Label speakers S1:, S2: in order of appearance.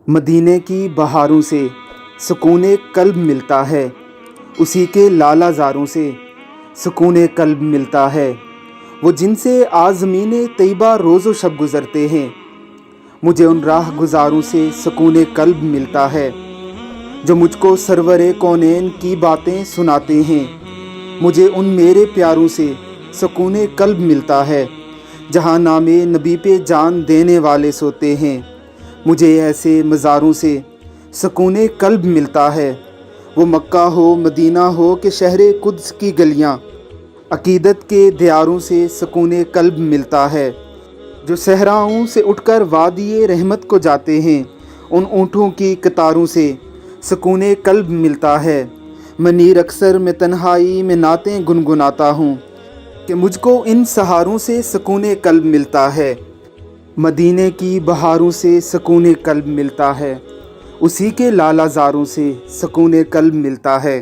S1: مدینے کی بہاروں سے سکون قلب ملتا ہے، اسی کے لالہ زاروں سے سکون قلب ملتا ہے۔ وہ جن سے آزمین طیبہ روز و شب گزرتے ہیں، مجھے ان راہ گزاروں سے سکون قلب ملتا ہے۔ جو مجھ کو سرور کونین کی باتیں سناتے ہیں، مجھے ان میرے پیاروں سے سکون قلب ملتا ہے۔ جہاں نام نبی پہ جان دینے والے سوتے ہیں، مجھے ایسے مزاروں سے سکون قلب ملتا ہے۔ وہ مکہ ہو مدینہ ہو کہ شہر قدس کی گلیاں، عقیدت کے دیاروں سے سکون قلب ملتا ہے۔ جو صحراؤں سے اٹھ کر وادی رحمت کو جاتے ہیں، ان اونٹوں کی قطاروں سے سکون قلب ملتا ہے۔ منیر اکثر میں تنہائی میں نعتیں گنگناتا ہوں کہ مجھ کو ان سہاروں سے سکون قلب ملتا ہے۔ مدینے کی بہاروں سے سکون قلب ملتا ہے، اسی کے لالہ زاروں سے سکون قلب ملتا ہے۔